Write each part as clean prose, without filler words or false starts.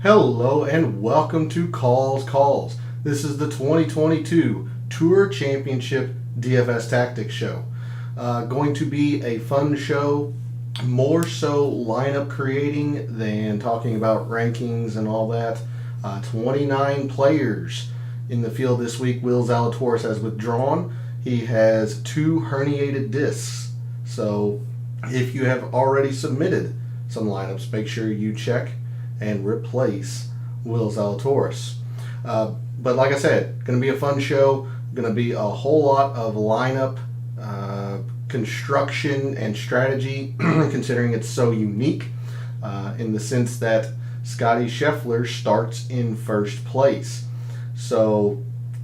Hello and welcome to Calls. This is the 2022 Tour Championship DFS Tactics show. Going to be a fun show, more so lineup creating than talking about rankings and all that. 29 players in the field this week. Will Zalatoris has withdrawn. He has 2 herniated discs. So if you have already submitted some lineups, make sure you check and replace Will Zalatoris. But like I said, going to be a fun show. Going to be a whole lot of lineup construction and strategy, considering it's so unique in the sense that Scotty Scheffler starts in first place. So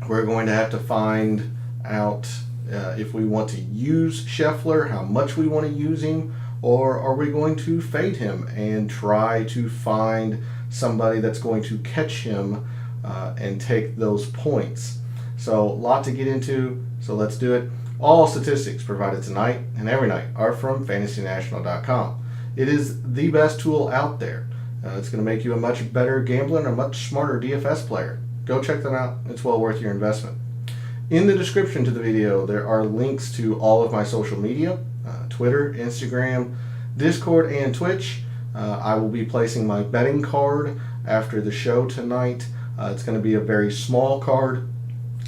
we're going to have to find out if we want to use Scheffler, how much we want to use him, or are we going to fade him and try to find somebody that's going to catch him and take those points? So a lot to get into, so let's do it. All statistics provided tonight and every night are from fantasynational.com. It is the best tool out there. It's going to make you a much better gambler and a much smarter DFS player. Go check them out. It's well worth your investment. In the description to the video, there are links to all of my social media, Twitter, Instagram, Discord, and Twitch. I will be placing my betting card after the show tonight. It's going to be a very small card.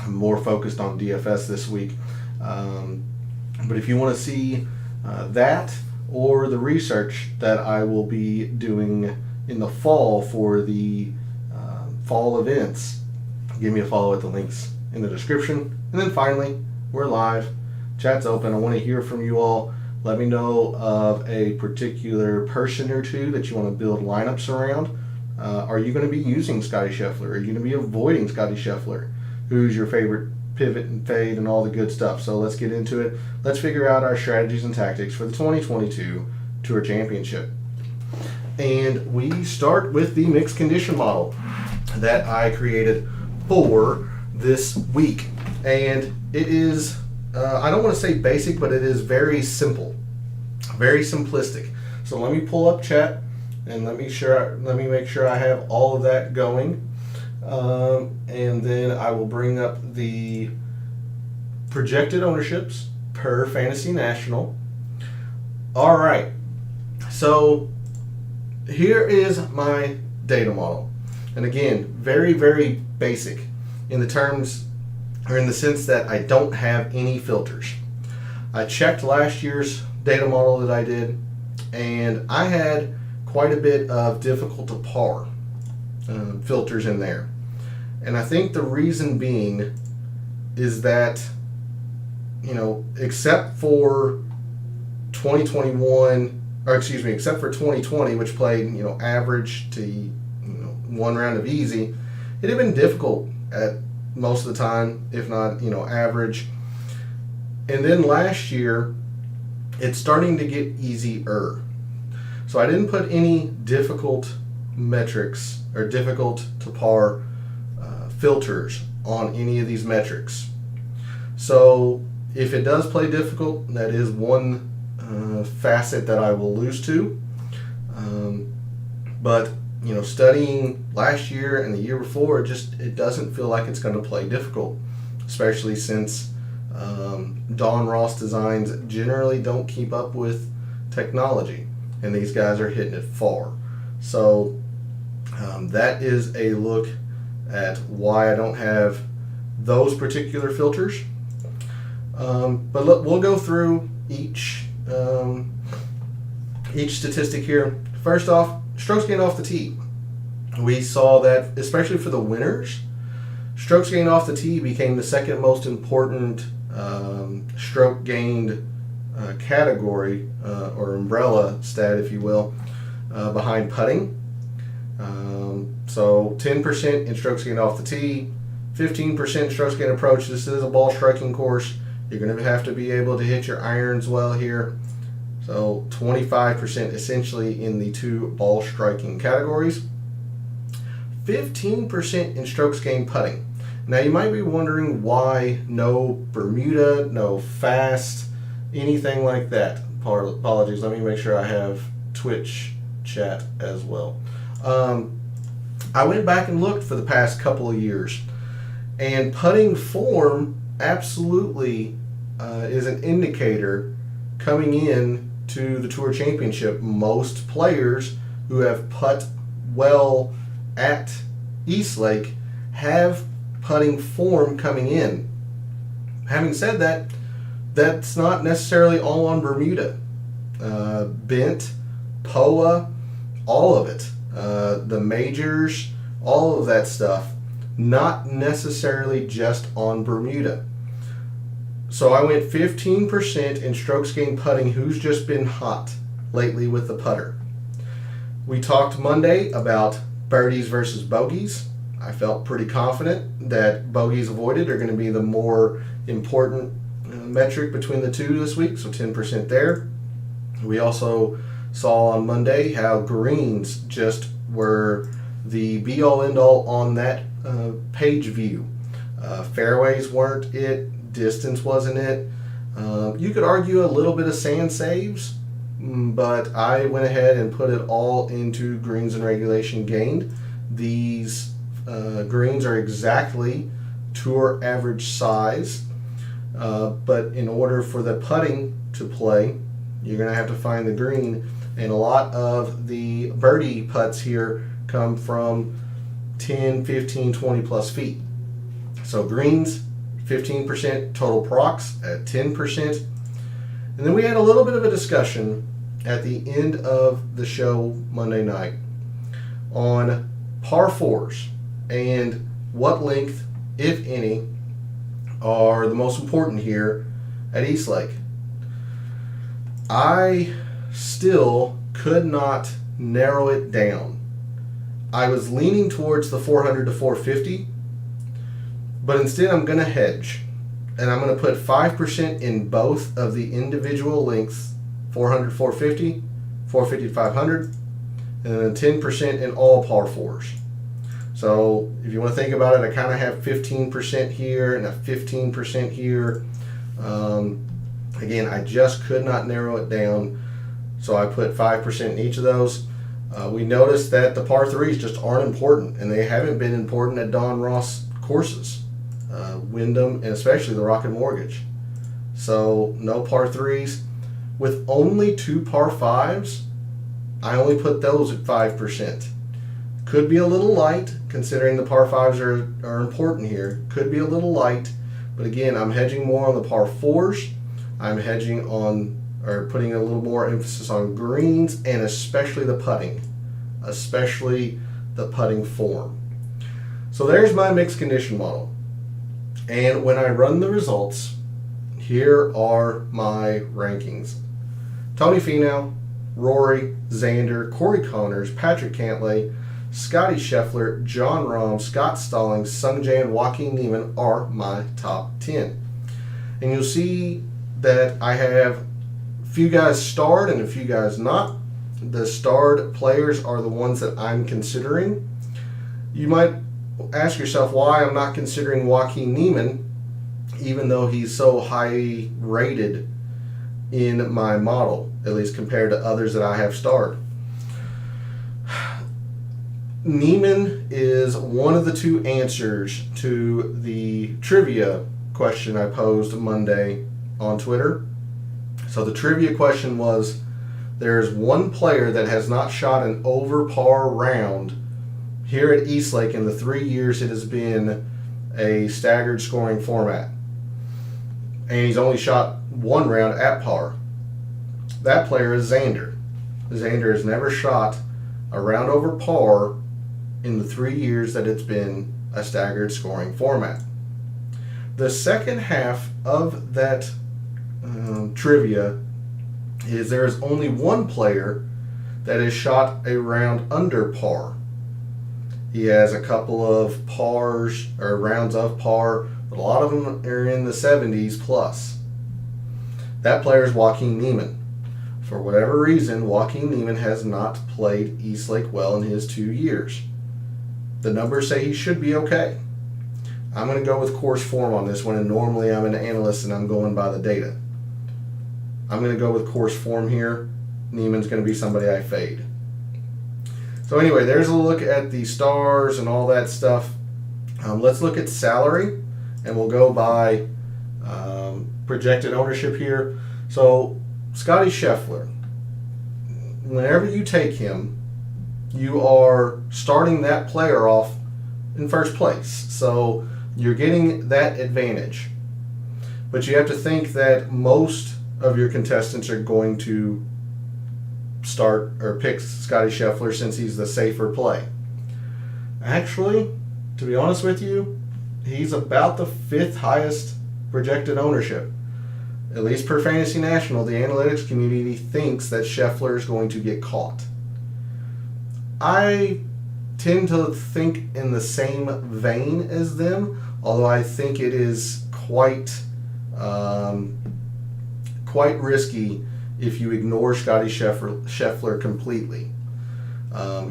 I'm more focused on DFS this week. But if you want to see that or the research that I will be doing in the fall for the fall events, give me a follow at the links in the description. And then finally, we're live. Chat's open. I want to hear from you all. Let me know of a particular person or two that you want to build lineups around. Are you going to be using Scotty Scheffler? Are you going to be avoiding Scotty Scheffler? Who's your favorite pivot and fade and all the good stuff? So let's get into it. Let's figure out our strategies and tactics for the 2022 Tour Championship. And we start with the mixed condition model that I created for this week. And it is, I don't want to say basic, but it is very simple, very simplistic. So let me pull up chat and let me make sure I have all of that going. And then I will bring up the projected ownerships per Fantasy National. All right. So here is my data model. And again, very, very basic in the terms or in the sense that I don't have any filters. I checked last year's data model that I did, and I had quite a bit of difficult to par filters in there. And I think the reason being is that, except for 2021, except for 2020, which played, average to, one round of easy, it had been difficult at most of the time, if not, average. And then last year, it's starting to get easier. So I didn't put any difficult metrics or difficult to par filters on any of these metrics. So if it does play difficult, that is one facet that I will lose to. But studying last year and the year before, it doesn't feel like it's going to play difficult, especially since Don Ross designs generally don't keep up with technology, and these guys are hitting it far. So that is a look at why I don't have those particular filters. But look, we'll go through each statistic here. First off, strokes gained off the tee. We saw that, especially for the winners, strokes gained off the tee became the second most important stroke gained category or umbrella stat, if you will, behind putting. So 10% in strokes gained off the tee, 15% strokes gained approach. This is a ball striking course. You're going to have to be able to hit your irons well here. So 25% essentially in the 2 ball striking categories. 15% in strokes gained putting. Now you might be wondering why no Bermuda, no fast, anything like that. Apologies, let me make sure I have Twitch chat as well. I went back and looked for the past couple of years, and putting form absolutely is an indicator coming in to the Tour Championship. Most players who have putt well at Eastlake have putting form coming in. Having said that, that's not necessarily all on Bermuda. Bent, POA, all of it. The majors, all of that stuff, not necessarily just on Bermuda. So I went 15% in strokes gained putting who's just been hot lately with the putter. We talked Monday about birdies versus bogeys. I felt pretty confident that bogeys avoided are going to be the more important metric between the two this week, so 10% there. We also saw on Monday how greens just were the be-all end-all on that page view. Fairways weren't it, distance wasn't it. You could argue a little bit of sand saves, but I went ahead and put it all into greens and regulation gained. These greens are exactly tour average size, but in order for the putting to play, you're going to have to find the green, and a lot of the birdie putts here come from 10, 15, 20 plus feet. So greens, 15% total procs at 10%. And then we had a little bit of a discussion at the end of the show Monday night on par fours and what length, if any, are the most important here at Eastlake. I still could not narrow it down. I was leaning towards the 400 to 450, but instead I'm going to hedge, and I'm going to put 5% in both of the individual lengths, 400 450, 450 500, and then 10% in all par fours. So if you want to think about it, I kind of have 15% here and a 15% here. Again, I just could not narrow it down, so I put 5% in each of those. We noticed that the par threes just aren't important, and they haven't been important at Don Ross courses, Wyndham, and especially the Rocket Mortgage. So no par threes. With only 2 par fives, I only put those at 5%. Could be a little light, considering the par fives are important here. Could be a little light, but again, I'm hedging more on the par fours. I'm hedging on, or putting a little more emphasis on greens, and especially the putting form. So there's my mixed condition model. And when I run the results, here are my rankings. Tony Finau, Rory, Xander, Corey Connors, Patrick Cantlay, Scotty Scheffler, John Rahm, Scott Stallings, Sungjae, and Joaquin Niemann are my top 10. And you'll see that I have a few guys starred and a few guys not. The starred players are the ones that I'm considering. You might ask yourself why I'm not considering Joaquin Niemann, even though he's so high rated in my model, at least compared to others that I have starred. Niemann is one of the two answers to the trivia question I posed Monday on Twitter. So the trivia question was, there's one player that has not shot an over par round here at Eastlake in the 3 years it has been a staggered scoring format, and he's only shot one round at par. That player is Xander. Xander has never shot a round over par in the 3 years that it's been a staggered scoring format. The second half of that trivia is there is only one player that has shot a round under par. He has a couple of pars or rounds of par, but a lot of them are in the 70s plus. That player is Joaquin Niemann. For whatever reason, Joaquin Niemann has not played Eastlake well in his 2 years. The numbers say he should be okay. I'm going to go with course form on this one, and normally I'm an analyst and I'm going by the data. I'm going to go with course form here. Niemann's going to be somebody I fade. So anyway, there's a look at the stars and all that stuff. Let's look at salary, and we'll go by projected ownership here. So Scotty Scheffler, whenever you take him, you are starting that player off in first place. So you're getting that advantage. But you have to think that most of your contestants are going to start or pick Scotty Scheffler since he's the safer play. Actually, to be honest with you, he's about the 5th highest projected ownership. At least per Fantasy National, the analytics community thinks that Scheffler is going to get caught. I tend to think in the same vein as them, although I think it is quite risky if you ignore Scotty Scheffler completely.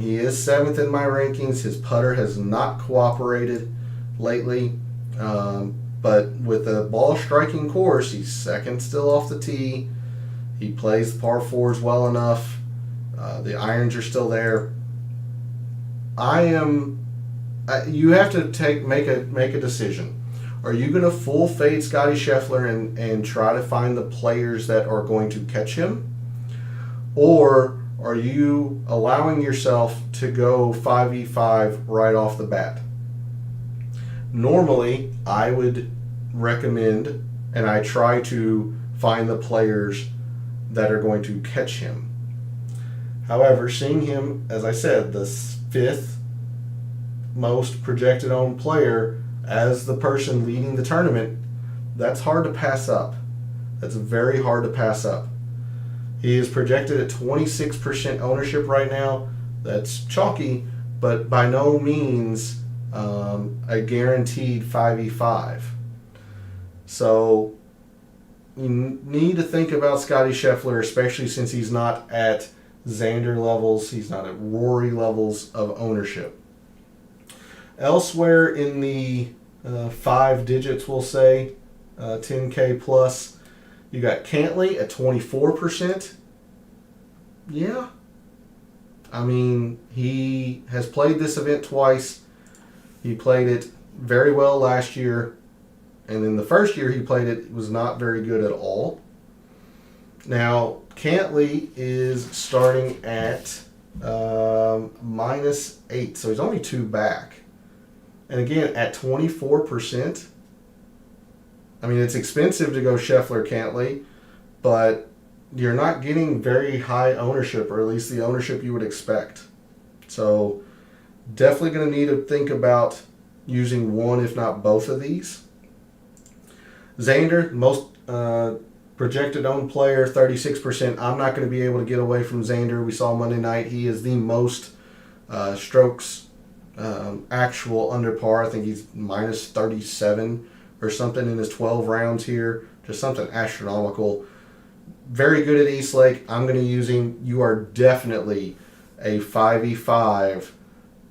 He is 7th in my rankings. His putter has not cooperated lately, but with a ball striking course, he's 2nd still off the tee. He plays the par 4s well enough. The irons are still there. You have to make a decision. Are you going to full fade Scotty Scheffler and try to find the players that are going to catch him? Or are you allowing yourself to go 5v5 right off the bat? Normally, I would recommend, and I try to find the players that are going to catch him. However, seeing him, as I said, the 5th most projected owned player as the person leading the tournament, that's hard to pass up. That's very hard to pass up. He is projected at 26% ownership right now. That's chalky, but by no means a guaranteed 5v5. So you need to think about Scotty Scheffler, especially since he's not at Xander levels, he's not at Rory levels of ownership. Elsewhere in the 5 digits, we'll say, 10K plus, you got Cantley at 24%. Yeah. I mean, he has played this event twice. He played it very well last year. And then the first year he played it, was not very good at all. Now, Cantley is starting at -8, so he's only 2 back. And again, at 24%, I mean, it's expensive to go Scheffler Cantley, but you're not getting very high ownership, or at least the ownership you would expect. So definitely going to need to think about using one, if not both of these. Xander, most projected owned player, 36%. I'm not going to be able to get away from Xander. We saw Monday night. He is the most strokes actual under par. I think he's -37 or something in his 12 rounds here. Just something astronomical. Very good at East Lake. I'm going to use him. You are definitely a 5v5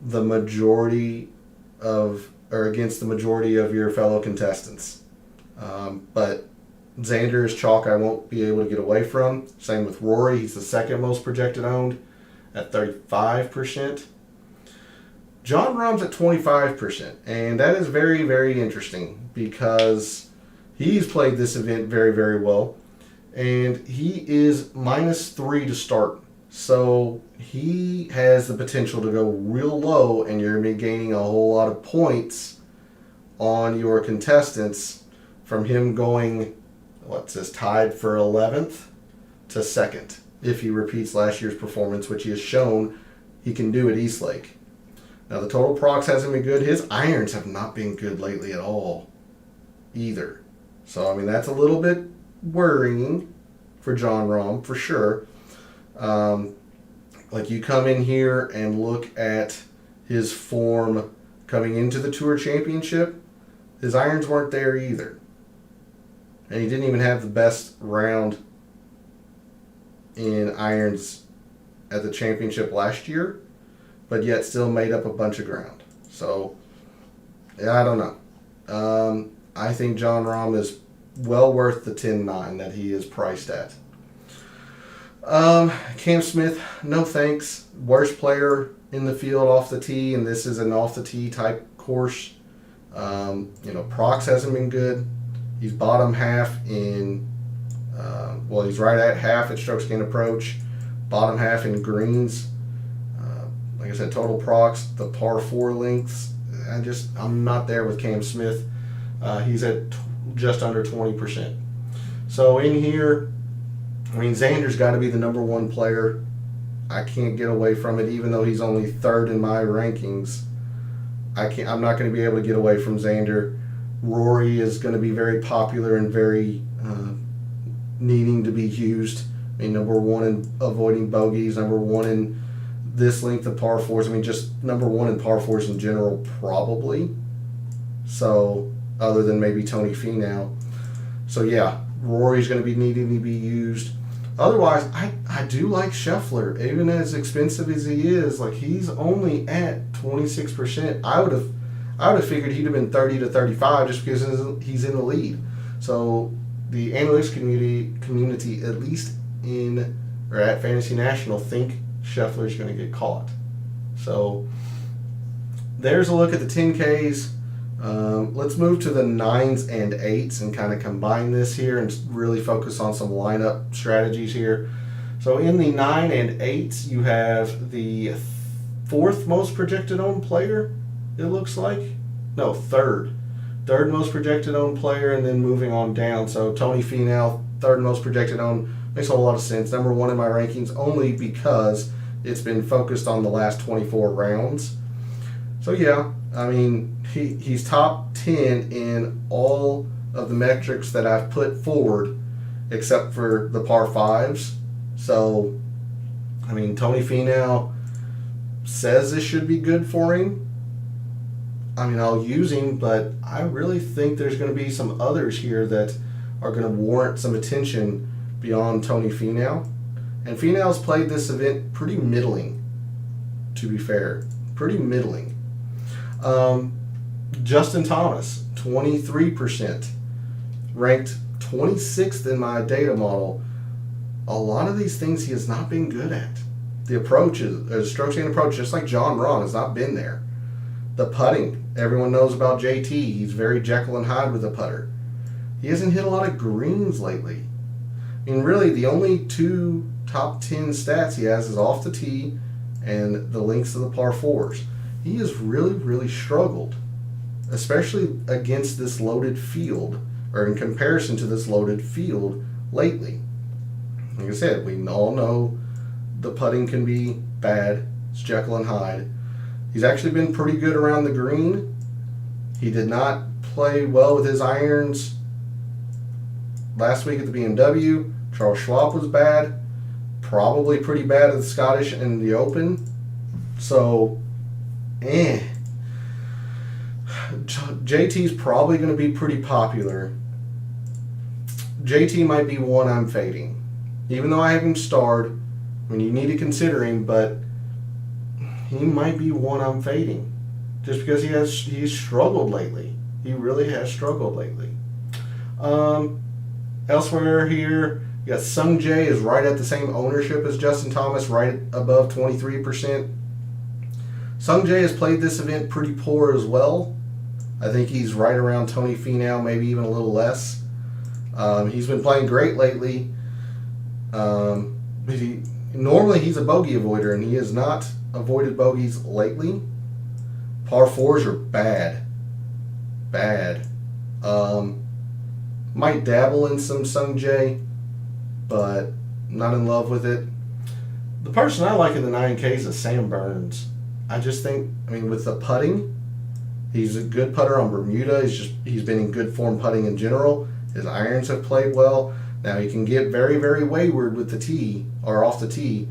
the majority of, or against the majority of your fellow contestants. But Xander is chalk I won't be able to get away from. Same with Rory. He's the 2nd most projected owned at 35%. Jon Rahm's at 25%. And that is very, very interesting because he's played this event very, very well. And he is -3 to start. So he has the potential to go real low, and you're going to be gaining a whole lot of points on your contestants from him going, tied for 11th to 2nd, if he repeats last year's performance, which he has shown he can do at East Lake. Now, the total procs hasn't been good. His irons have not been good lately at all either. So, I mean, that's a little bit worrying for Jon Rahm, for sure. Like, you come in here and look at his form coming into the Tour Championship, his irons weren't there either. And he didn't even have the best round in irons at the championship last year, but yet still made up a bunch of ground. So, yeah, I don't know. I think Jon Rahm is well worth the 10-9 that he is priced at. Cam Smith, no thanks. Worst player in the field off the tee, and this is an off the tee type course. Prox hasn't been good. He's bottom half in, he's right at half at strokes gained approach, bottom half in greens. Like I said, total procs, the par 4 lengths. I'm not there with Cam Smith. He's at just under 20%. So in here, Xander's got to be the number 1 player. I can't get away from it, even though he's only 3rd in my rankings. I'm not going to be able to get away from Xander. Rory is going to be very popular and very needing to be used. Number 1 in avoiding bogeys, number 1 in this length of par 4s. Just number 1 in par 4s in general, probably. So, other than maybe Tony Finau. So, yeah, Rory's going to be needing to be used. Otherwise, I do like Scheffler, even as expensive as he is. Like, he's only at 26%. I would have figured he'd have been 30 to 35 just because he's in the lead. So the analytics community, at least at Fantasy National, think Scheffler's going to get caught. So there's a look at the 10Ks. Let's move to the 9s and 8s and kind of combine this here and really focus on some lineup strategies here. So in the 9 and 8s, you have the 4th most projected owned player, it looks like. No, 3rd. 3rd most projected owned player, and then moving on down. So Tony Finau, 3rd most projected owned, makes a whole lot of sense. Number 1 in my rankings only because it's been focused on the last 24 rounds. So yeah, he's top 10 in all of the metrics that I've put forward except for the par 5s. So, Tony Finau says this should be good for him. I'll use him, but I really think there's going to be some others here that are going to warrant some attention beyond Tony Finau. And Finau's played this event pretty middling, to be fair. Pretty middling. Justin Thomas, 23%, ranked 26th in my data model. A lot of these things he has not been good at. The approaches, strokes gained approach, just like John Rahm, has not been there. The putting, everyone knows about JT. He's very Jekyll and Hyde with the putter. He hasn't hit a lot of greens lately. Really, the only 2 top 10 stats he has is off the tee and the lengths of the par 4s. He has really, really struggled, especially against this loaded field, or in comparison to this loaded field lately. Like I said, we all know the putting can be bad. It's Jekyll and Hyde. He's actually been pretty good around the green. He did not play well with his irons last week at the BMW. Charles Schwab was bad. Probably pretty bad at the Scottish and the Open. So, JT's probably going to be pretty popular. JT might be one I'm fading. Even though I have him starred, you need to consider him, but he might be one I'm fading. Just because he's struggled lately. He really has struggled lately. Elsewhere here, you got Sung Jae is right at the same ownership as Justin Thomas, right above 23%. Sung Jae has played this event pretty poor as well. I think he's right around Tony Finau, maybe even a little less. He's been playing great lately. Normally he's a bogey avoider, and he has not avoided bogeys lately. Par 4s are bad. Bad. Might dabble in some Sung Jae, but not in love with it. The person I like in the 9Ks is Sam Burns. I just think, with the putting, he's a good putter on Bermuda. He's been in good form putting in general. His irons have played well. Now he can get very, very wayward with the tee or off the tee.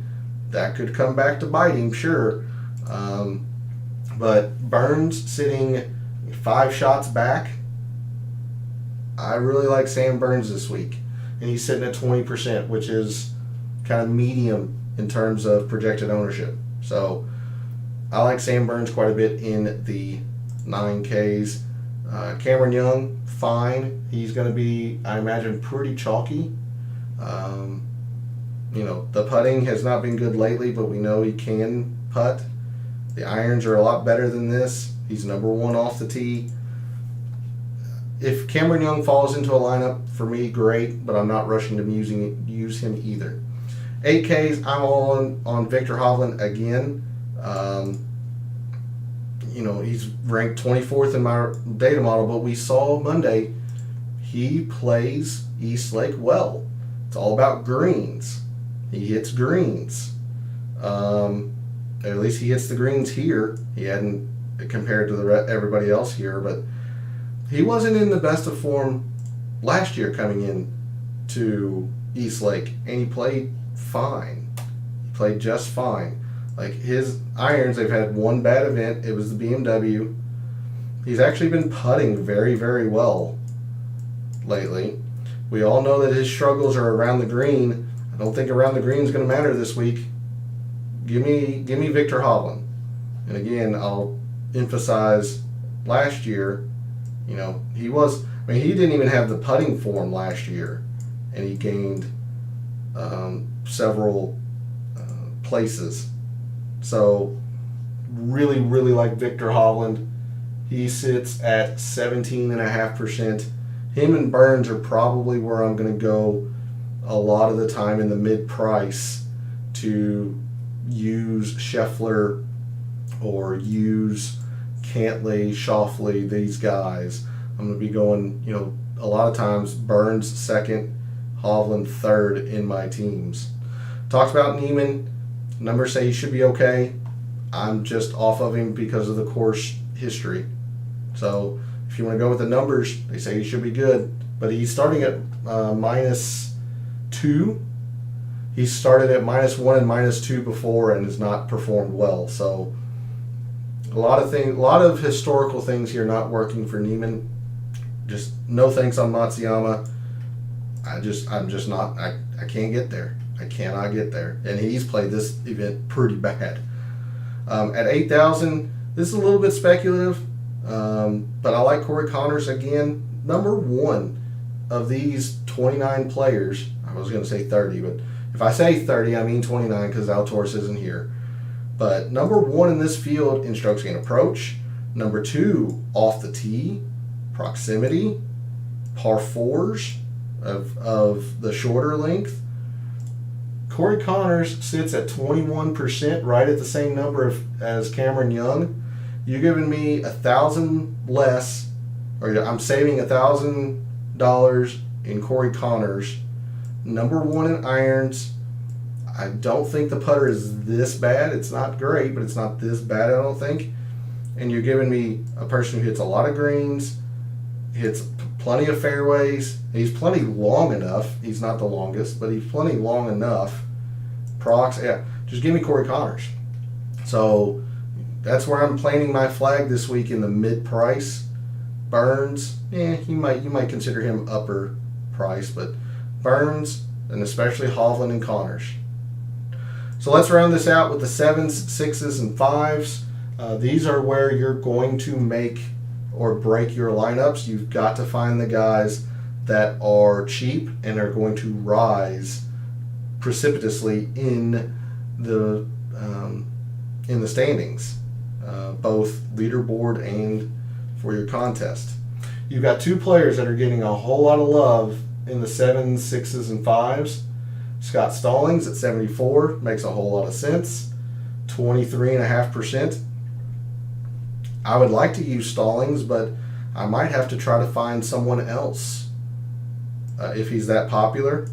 That could come back to bite him, sure. But Burns sitting 5 shots back. I really like Sam Burns this week. And he's sitting at 20%, which is kind of medium in terms of projected ownership. So I like Sam Burns quite a bit in the 9Ks. Cameron Young, fine. He's going to be, I imagine, pretty chalky. The putting has not been good lately, but we know he can putt. The irons are a lot better than this. He's number one off the tee. If Cameron Young falls into a lineup, for me, great, but I'm not rushing to use him either. 8Ks, I'm all on Victor Hovland again. He's ranked 24th in my data model, but we saw Monday he plays East Lake well. It's all about greens. He hits greens. At least he hits the greens here. He hadn't compared to everybody else here, but he wasn't in the best of form last year coming in to East Lake, and he played fine. He played just fine. Like his irons, they've had one bad event. It was the BMW. He's actually been putting very, very well lately. We all know that his struggles are around the green. I don't think around the green is going to matter this week. Give me Victor Hovland. And again, I'll emphasize last year, he didn't even have the putting form last year, and he gained several places. So really, really like Victor Hovland. He sits at 17.5%. Him and Burns are probably where I'm going to go a lot of the time in the mid-price to use Scheffler or use Cantlay, Schauffele, these guys. I'm going to be going, a lot of times Burns second, Hovland third in my teams. Talked about Neiman. Numbers say he should be okay. I'm just off of him because of the course history. So if you want to go with the numbers, they say he should be good. But he's starting at -2. He started at -1 and -2 before and has not performed well. So a lot of historical things here not working for Neiman. Just no thanks on Matsuyama. I can't get there. I cannot get there. And he's played this event pretty bad. At 8,000, this is a little bit speculative, but I like Corey Connors again. Number one of these 29 players, I was going to say 30, but if I say 30, I mean 29 because Zalatoris isn't here. But number one in this field in strokes gained approach. Number two, off the tee, proximity, par fours of the shorter length. Corey Connors sits at 21%, right at the same number as Cameron Young. You're giving me $1,000 less, or I'm saving $1,000 in Corey Connors. Number one in irons. I don't think the putter is this bad. It's not great, but it's not this bad, I don't think. And you're giving me a person who hits a lot of greens, hits plenty of fairways. He's plenty long enough. He's not the longest, but he's plenty long enough. Just give me Corey Connors. So that's where I'm planting my flag this week in the mid-price. Burns, you might consider him upper price, but Burns and especially Hovland and Connors. So let's round this out with the 7s, 6s, and 5s. These are where you're going to make or break your lineups. You've got to find the guys that are cheap and are going to rise precipitously in the standings, both leaderboard and for your contest. You've got two players that are getting a whole lot of love in the 7s, 6s, and 5s. Scott Stallings at 74 makes a whole lot of sense, 23.5%. I would like to use Stallings, but I might have to try to find someone else if he's that popular.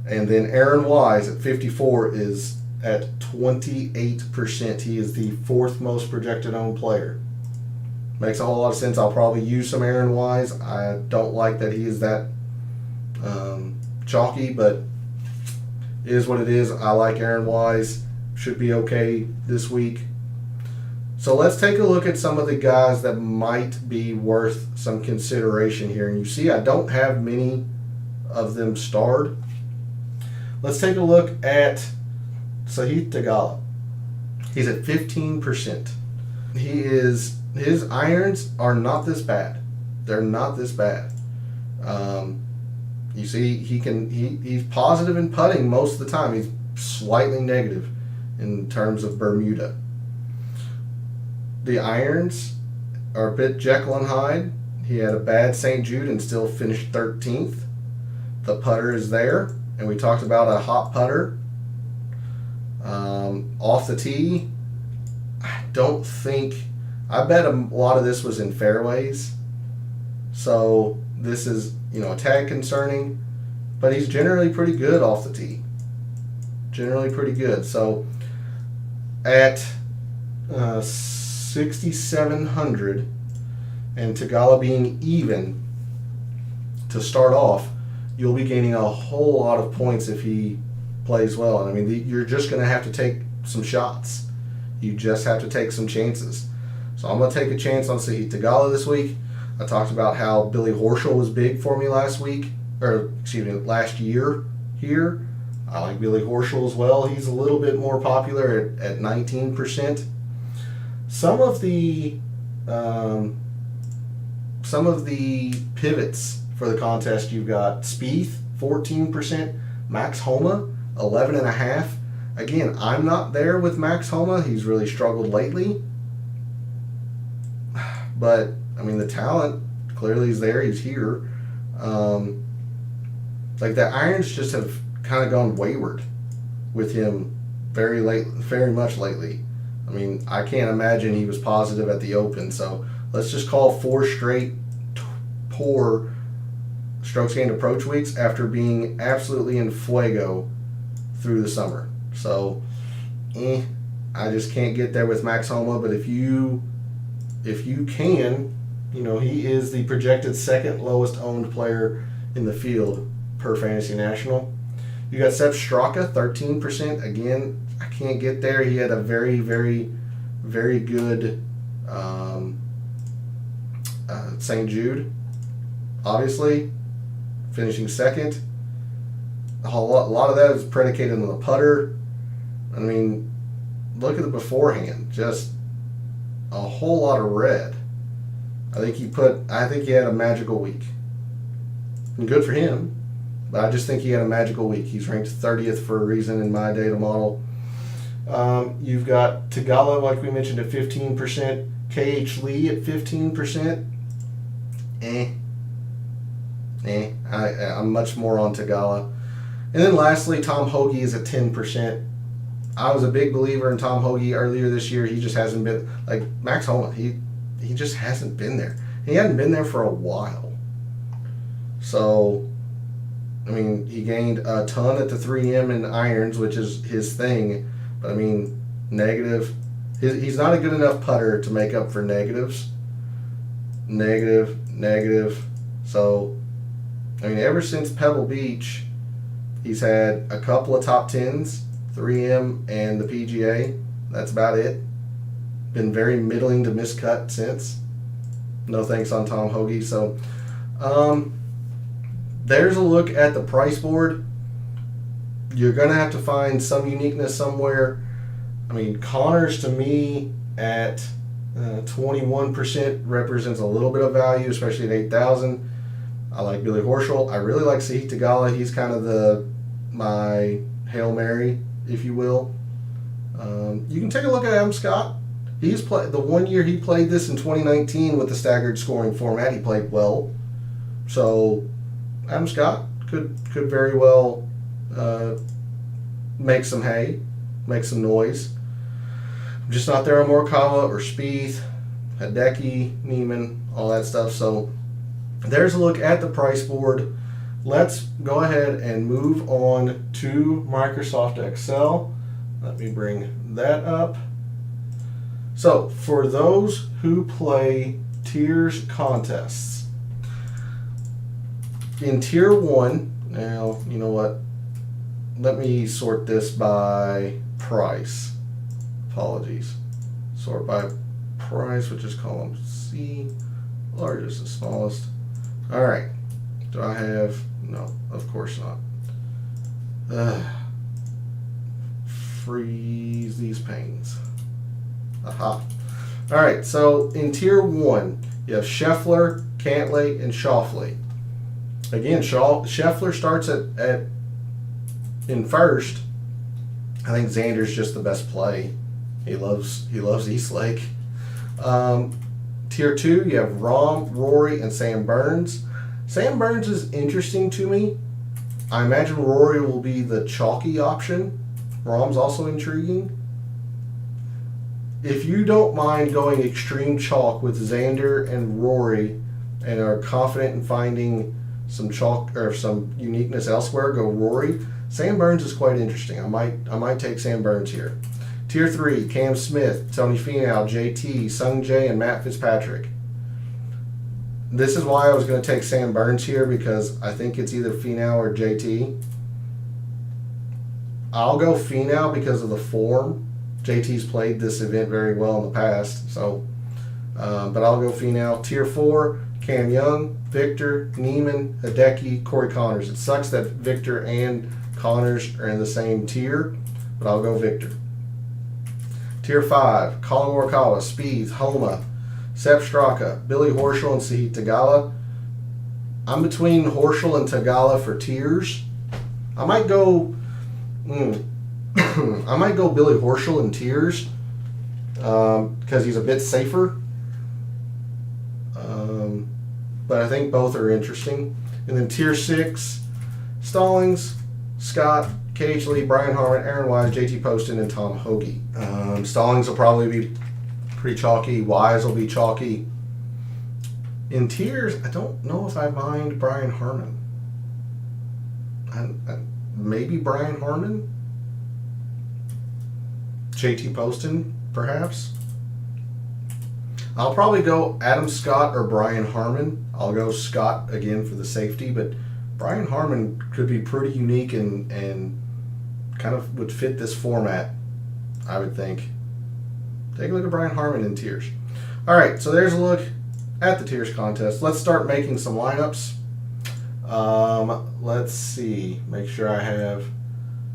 And then Aaron Wise at 54 is at 28%. He is the fourth most projected owned player. Makes a whole lot of sense. I'll probably use some Aaron Wise. I don't like that he is that chalky, but it is what it is. I like Aaron Wise. Should be okay this week. So let's take a look at some of the guys that might be worth some consideration here. And you see I don't have many of them starred. Let's take a look at Sahith Theegala. He's at 15%. His irons are not this bad. They're not this bad. You see, he's positive in putting most of the time. He's slightly negative in terms of Bermuda. The irons are a bit Jekyll and Hyde. He had a bad St. Jude and still finished 13th. The putter is there, and we talked about a hot putter. Off the tee, I bet a lot of this was in fairways. So this is, a tad concerning, but he's generally pretty good off the tee. Generally pretty good. So at 6,700 and Tagala being even to start off, you'll be gaining a whole lot of points if he plays well. And I mean, you're just going to have to take some shots. You just have to take some chances. So I'm going to take a chance on Sahith Theegala this week. I talked about how Billy Horschel was big for me last year here. I like Billy Horschel as well. He's a little bit more popular at 19%. Some of the pivots for the contest, you've got Spieth 14%, Max Homa 11.5%. Again, I'm not there with Max Homa. He's really struggled lately. But, I mean, the talent clearly is there. He's here. The irons just have kind of gone wayward with him very much lately. I mean, I can't imagine he was positive at the Open. So let's just call 4 straight poor strokes gained approach weeks after being absolutely in fuego through the summer. So, I just can't get there with Max Homa. But if you can, he is the projected second lowest owned player in the field per Fantasy National. You got Sepp Straka, 13%. Again, I can't get there. He had a very, very, very good St. Jude, obviously, finishing second. A lot of that is predicated on the putter. I mean, look at the beforehand. Just a whole lot of red. I think he had a magical week. And good for him. But I just think he had a magical week. He's ranked 30th for a reason in my data model. You've got Theegala, like we mentioned, at 15%. KH Lee at 15%. I'm much more on Theegala. And then lastly, Tom Hoge is at 10%. I was a big believer in Tom Hoge earlier this year. He just hasn't been, like Max Homa, he just hasn't been there. He hadn't been there for a while. So, I mean, he gained a ton at the 3M in irons, which is his thing. But, I mean, negative. He's not a good enough putter to make up for negatives. Negative. So, I mean, ever since Pebble Beach, he's had a couple of top 10s, 3M and the PGA. That's about it. Been very middling to miscut since. No thanks on Tom Hoge. So, there's a look at the price board. You're going to have to find some uniqueness somewhere. I mean, Connors to me at 21% represents a little bit of value, especially at 8,000. I like Billy Horschel. I really like Sahith Theegala. He's kind of my Hail Mary, if you will. You can take a look at Adam Scott. He's played the 1 year he played this in 2019 with the staggered scoring format. He played well. So Adam Scott could very well make some hay, make some noise. I'm just not there on Morikawa or Spieth, Hideki, Neiman, all that stuff. So there's a look at the price board. Let's go ahead and move on to Microsoft Excel. Let me bring that up. So for those who play tiers contests, in tier 1, now, you know what? Let me sort this by price. Apologies. Sort by price, which is column C, largest and smallest. All right. Do I have? No, of course not. Freeze these panes. Aha. All right. So in tier 1, you have Scheffler, Cantlay, and Schauffele. again, Scheffler starts at in first. I think Xander's just the best play. He loves East Lake. Tier 2, you have Rahm, Rory, and Sam Burns. Sam Burns is interesting to me. I imagine Rory will be the chalky option. Rahm's also intriguing. If you don't mind going extreme chalk with Xander and Rory and are confident in finding some chalk or some uniqueness elsewhere, go Rory. Sam Burns is quite interesting. I might take Sam Burns here. Tier 3, Cam Smith, Tony Finau, JT, Sung Jae, and Matt Fitzpatrick. This is why I was going to take Sam Burns here, because I think it's either Finau or JT. I'll go Finau because of the form. JT's played this event very well in the past, so but I'll go Finau. Tier 4, Cam Young, Victor, Neiman, Hideki, Corey Connors. It sucks that Victor and Connors are in the same tier, but I'll go Victor. Tier 5, Colin Morikawa, Spieth, Homa, Sepp Straka, Billy Horschel, and Sahith Theegala. I'm between Horschel and Theegala for tiers. I might go I might go Billy Horschel in tiers because he's a bit safer. But I think both are interesting. And then Tier 6, Stallings, Scott, KH Lee, Brian Harman, Aaron Wise, JT Poston, and Tom Hoagie. Stallings will probably be pretty chalky. Wise will be chalky. In tiers, I don't know if I mind Brian Harman. Maybe Brian Harman? JT Poston, perhaps? I'll probably go Adam Scott or Brian Harman. I'll go Scott again for the safety, but Brian Harman could be pretty unique and kind of would fit this format, I would think. Take a look at Brian Harman in tiers. All right, so there's a look at the tiers contest. Let's start making some lineups. Let's see. Make sure I have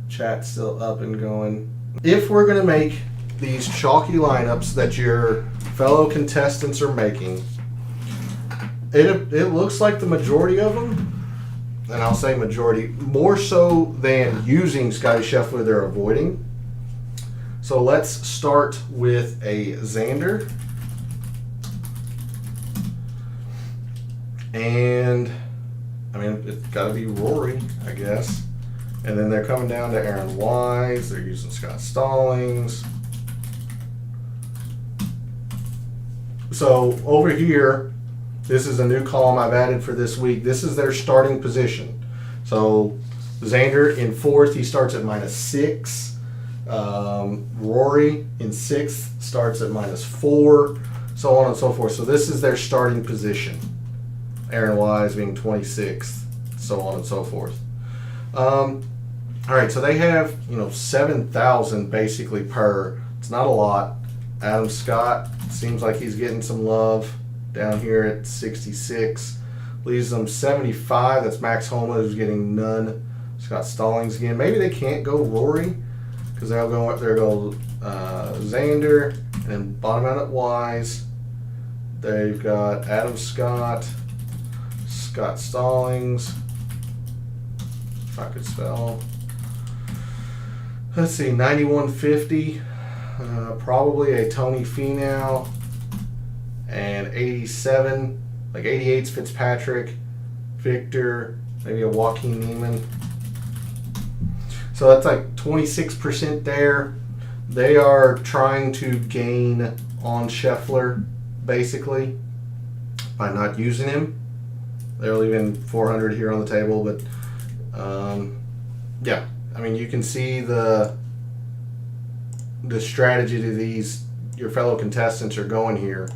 chat still up and going. If we're going to make these chalky lineups that your fellow contestants are making, it looks like the majority of them, and I'll say majority, more so than using Scottie Scheffler, they're avoiding. So let's start with a Xander. And, I mean, it's got to be Rory, I guess. And then they're coming down to Aaron Wise. They're using Scott Stallings. So over here, this is a new column I've added for this week. This is their starting position. So Xander in 4th, he starts at -6. Rory in 6th starts at -4, so on and so forth. So this is their starting position. Aaron Wise being 26th, so on and so forth. All right, so they have 7,000 basically per. It's not a lot. Adam Scott seems like he's getting some love down here at 66. Leaves them 75. That's Max Homa, who's getting none. Scott Stallings again. Maybe they can't go Rory because they'll go up there. Go Xander, and then bottom out at Wise. They've got Adam Scott, Scott Stallings. If I could spell. Let's see, 9150. Probably a Tony Finau, and 87, like 88's Fitzpatrick, Victor, maybe a Joaquin Neiman. So that's like 26% there. They are trying to gain on Scheffler, basically, by not using him. They're leaving 400 here on the table, but yeah, I mean, you can see the strategy to your fellow contestants are going here.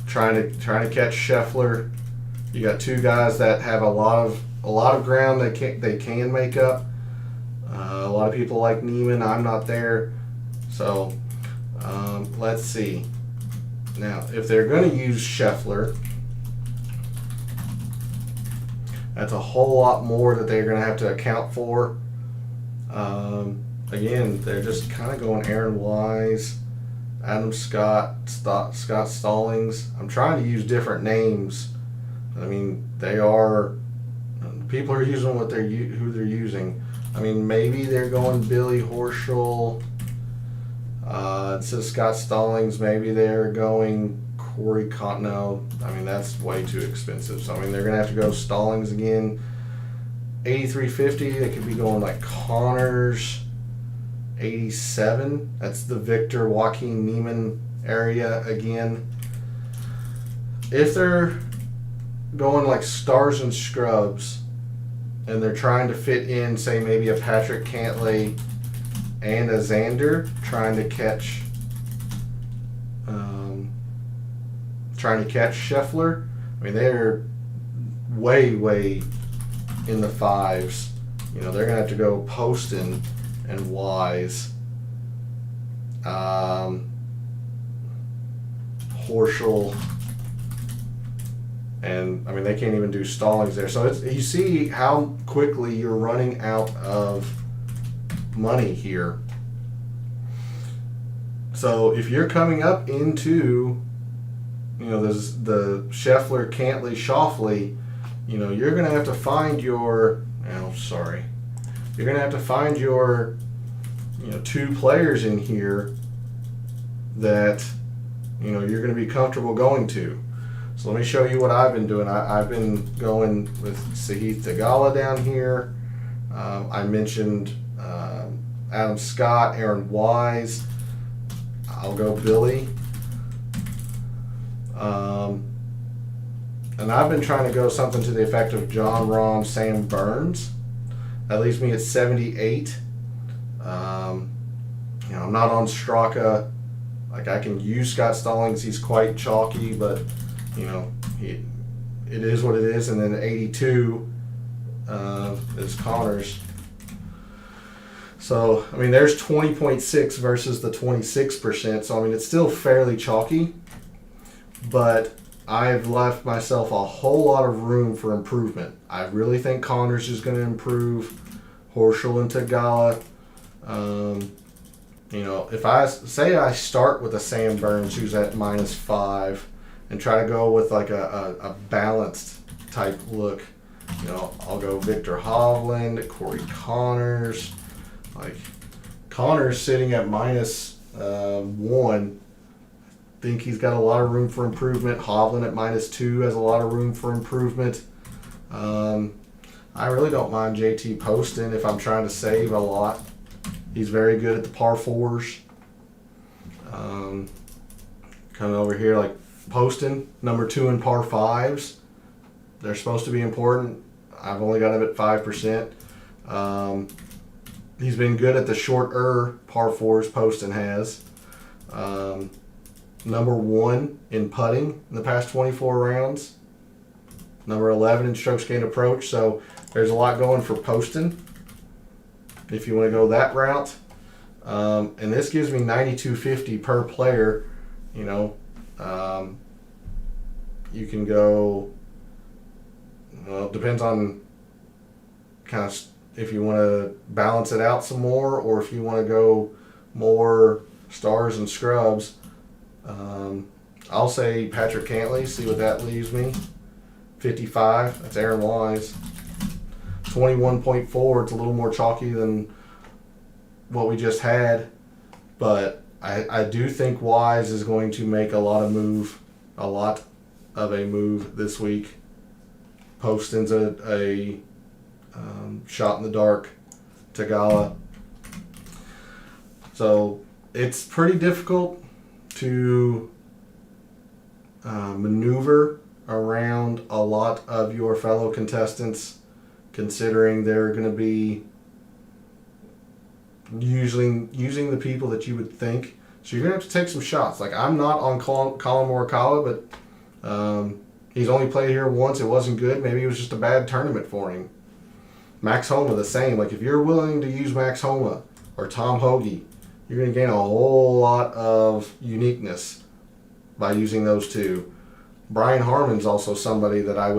Trying to catch Scheffler. You got two guys that have a lot of ground they can make up. A lot of people like Neiman. I'm not there, so let's see. Now, if they're going to use Scheffler, that's a whole lot more that they're going to have to account for. Again, they're just kind of going Aaron Wise, Adam Scott, Scott Stallings. I'm trying to use different names I mean, they are, people are using who they're using. I mean, maybe they're going Billy Horschel. It says Scott Stallings. Maybe they're going Corey Cotton. No, I mean, that's way too expensive. So, I mean, they're going to have to go Stallings again. 83.50. They could be going like Connors. 87. That's the Victor Joaquin Neiman area again. If they're going like stars and scrubs, and they're trying to fit in, say, maybe a Patrick Cantlay and a Xander, trying to catch Scheffler. I mean, they're way in the fives. You know, they're gonna have to go Poston and Wise, Horschel, and I mean, they can't even do Stallings there. So you see how quickly you're running out of money here. So if you're coming up into, you know, the Scheffler, Cantlay, Schauffele, you know, you're going to have to find your, you're going to have to find your, you know, two players in here that, you know, you're going to be comfortable going to. So let me show you what I've been doing. I've been going with Sahith Theegala down here. I mentioned Adam Scott, Aaron Wise. I'll go Billy. And I've been trying to go something to the effect of John Rahm, Sam Burns. That leaves me at 78. You know, I'm not on Straka. Like, I can use Scott Stallings. He's quite chalky, but, you know, it is what it is. And then 82 is Connors. So, I mean, there's 20.6 versus the 26%. So, I mean, it's still fairly chalky. But I've left myself a whole lot of room for improvement. I really think Connors is going to improve. Horschel and Theegala. You know, if I start with a Sam Burns who's at -5 and try to go with like a balanced type look, you know, I'll go Victor Hovland, Corey Connors. Like, Connors sitting at -1. Think he's got a lot of room for improvement. Hovland at -2 has a lot of room for improvement. I really don't mind JT Poston if I'm trying to save a lot. He's very good at the par fours. Coming over here, like Poston, number 2 in par fives. They're supposed to be important. I've only got him at 5%. He's been good at the shorter par fours. Poston has. Number 1 in putting in the past 24 rounds. Number 11 in strokes gained approach. So there's a lot going for Poston if you want to go that route. And this gives me 92.50 per player. You know, you can go, well, it depends on kind of if you want to balance it out some more or if you want to go more stars and scrubs. I'll say Patrick Cantlay, see what that leaves me. 55, that's Aaron Wise. 21.4, it's a little more chalky than what we just had, but I do think Wise is going to make a lot of a move this week. Poston's a shot in the dark. Theegala. So it's pretty difficult to maneuver around a lot of your fellow contestants, considering they're going to be using the people that you would think. So you're going to have to take some shots. Like, I'm not on Colin Morikawa, but he's only played here once. It wasn't good. Maybe it was just a bad tournament for him. Max Homa, the same. Like, if you're willing to use Max Homa or Tom Hoagie, you're going to gain a whole lot of uniqueness by using those two. Brian Harman's also somebody that I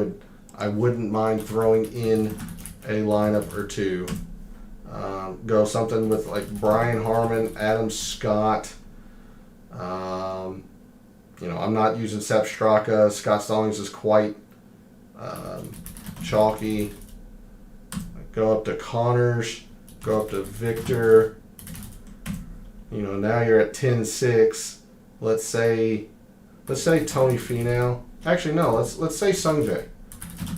wouldn't mind throwing in a lineup or two. Go something with like Brian Harman, Adam Scott. You know, I'm not using Sepp Straka. Scott Stallings is quite Chalky. Go up to Connors. Go up to Victor. You know, now you're at 10-6. Let's say Tony Finau. Actually, no. Let's say Sungjae.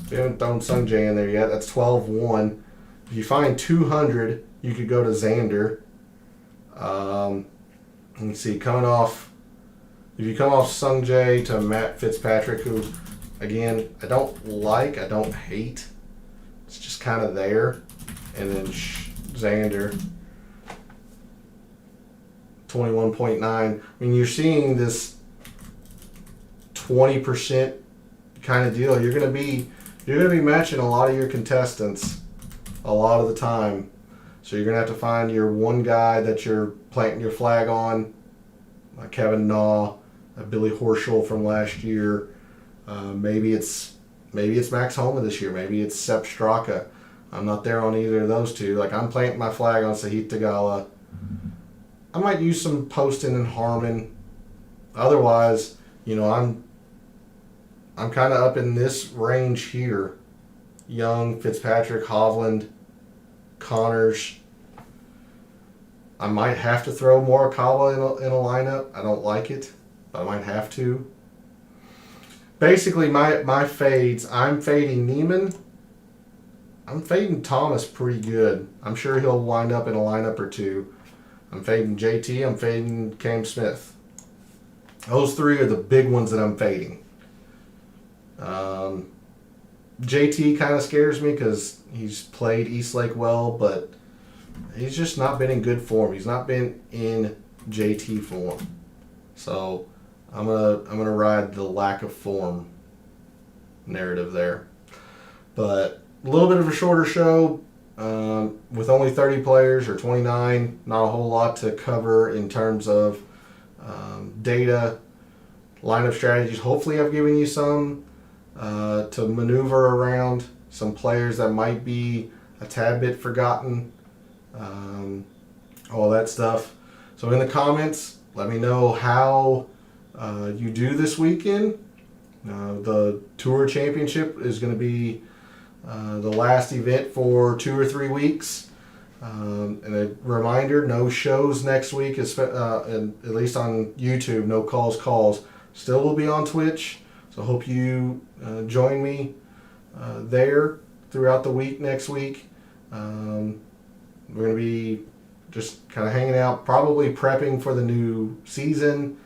We haven't thrown Sungjae in there yet. That's 12-1. If you find 200, you could go to Xander. Let's see, if you come off Sungjae to Matt Fitzpatrick, who, again, I don't hate. It's just kind of there. And then Xander, 21.9. I mean, you're seeing this 20% kind of deal. You're gonna be matching a lot of your contestants a lot of the time. So you're going to have to find your one guy that you're planting your flag on, like Kevin Na, Billy Horschel from last year. Maybe it's Max Homa this year. Maybe it's Sepp Straka. I'm not there on either of those two. Like, I'm planting my flag on Sahith Theegala. I might use some Poston and Harmon. Otherwise, you know, I'm kind of up in this range here. Young, Fitzpatrick, Hovland, Connors. I might have to throw Morikawa in a lineup. I don't like it, but I might have to. Basically, my fades, I'm fading Neiman. I'm fading Thomas pretty good. I'm sure he'll wind up in a lineup or two. I'm fading JT. I'm fading Cam Smith. Those three are the big ones that I'm fading. JT kind of scares me because he's played Eastlake well, but he's just not been in good form. He's not been in JT form. So I'm gonna ride the lack of form narrative there. But a little bit of a shorter show with only 30 players or 29. Not a whole lot to cover in terms of data, lineup strategies. Hopefully I've given you some to maneuver around, some players that might be a tad bit forgotten, all that stuff. So in the comments, let me know how you do this weekend. The Tour Championship is going to be the last event for 2 or 3 weeks. And a reminder, no shows next week, and at least on YouTube, no calls. Still will be on Twitch. So hope you join me there throughout the week next week. We're going to be just kind of hanging out, probably prepping for the new season.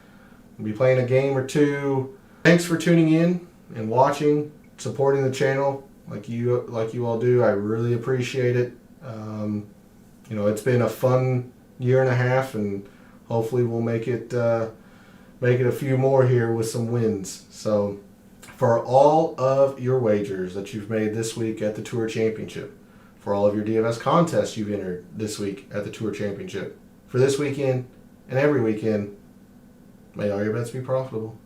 We'll be playing a game or two. Thanks for tuning in and watching, supporting the channel like you all do. I really appreciate it. You know, it's been a fun year and a half, and hopefully we'll make it a few more here with some wins. So for all of your wagers that you've made this week at the Tour Championship, for all of your DFS contests you've entered this week at the Tour Championship, for this weekend and every weekend, may all your bets be profitable.